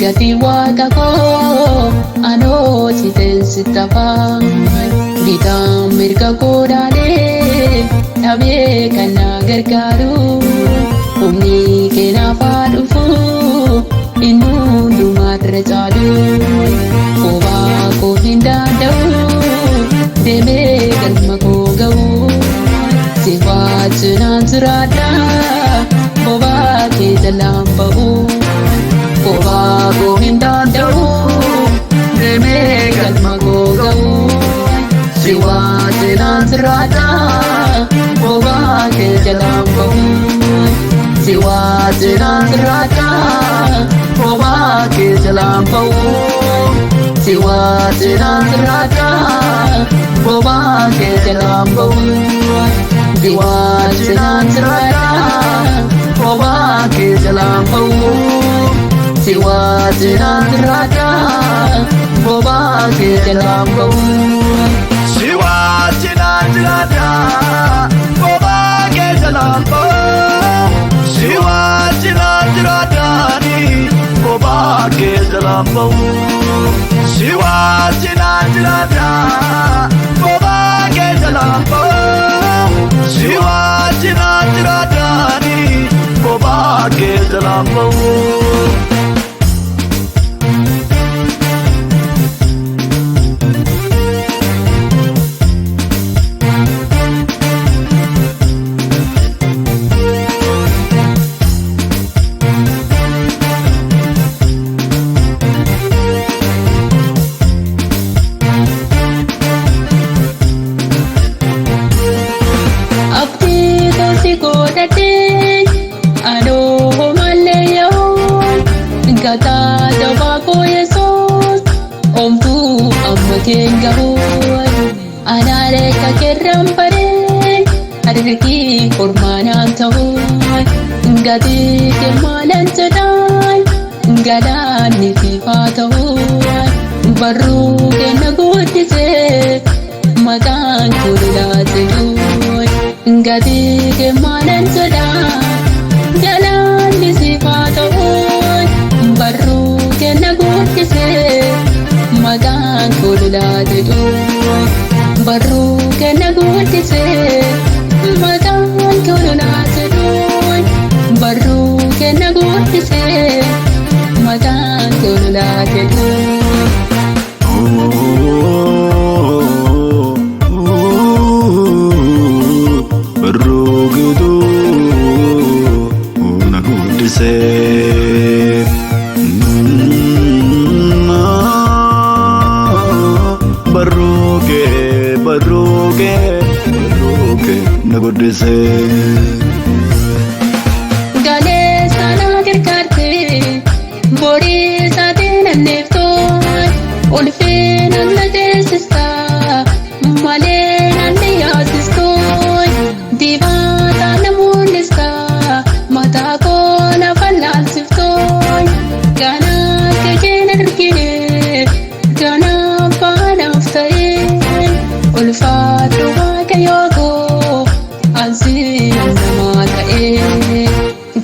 gati waaqa koo anoo siteensitti afaan bitaa mirga koodhaalee dhabee kan na gargaaru humni keenaaf haa dhufu inni hundumaarra caalu kophaa koo hin danda'u deemee galma koo ga'u si wajjinaan jiraadha kophaa kee jalaan ba'u kophaa koo hin danda'u deemee galma koo ga'u si wajjinaan jiraadha kophaa kee jalaan ba'u si wajjinaan jiraadha kophaa kee jalaan ba'u si wajjinaan jiraadha kophaa kee jalaan ba'u si wajjinaan jiraadha kophaa kee jalaan ba'u si wajjinaan jiraadha kophaa kee jalaan ba'u si wajjinaan jiraadha kophaa kee jalaan ba'u si wajjinaan jiraadha kophaa kee jalaan ba'u si wajjinaan jiraadha kophaa kee jalaan ba'u si wajjinaan jiraadha kophaa kee jalaan ba'u Gata jaba ko Yesus omtu ammaken gahoy anare ka kerram pare adirki kormanan tahoy gati ke malan chadai gadan ni fi tahoy barru ke nagodise magan kurla tahoy gati ke malan chadai gadan ni fi tahoy barru ke nagodise magan kurla tahoy barru ke nagodise magan kurla tahoy barru ke nagodise magan kurla tahoy barru gitu nagodise nagodise gale sana gargaarte bori saatiin anneeftoon ulfeen anna teessista malee nanni yaasistoon dibaata na mul'ista mataa koo na fallaalsiftoon ganaa kekeen argine ganaa baanaaf ta'ee ulfaadhu waaqayyoo nama ta'e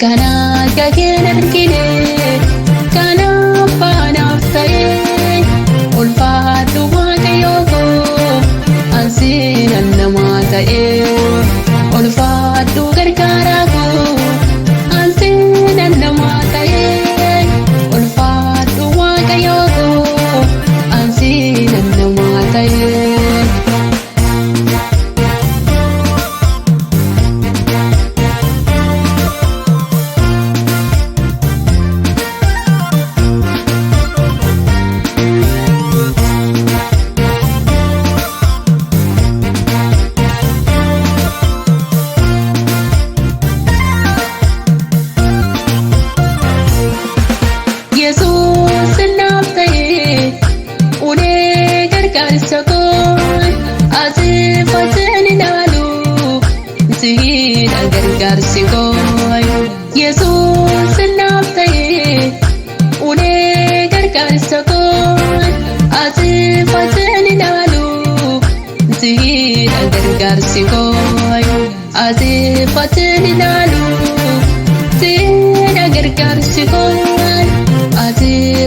kana gageen argine kana baanaaf ta'e ulfaadhu waaqayyoo ansiin nama ta'e ulfaadhu gargaaraa koo ansiin nama ta'e ulfaadhu waaqayyoo ansiin nama ta'e gargaarsi koo Yesuus naaf ta'e ulee gargaarsa koo ati fateen ilaalu siidha gargaarsi koo ati fateen ilaalu siidha gargaarsi koo ati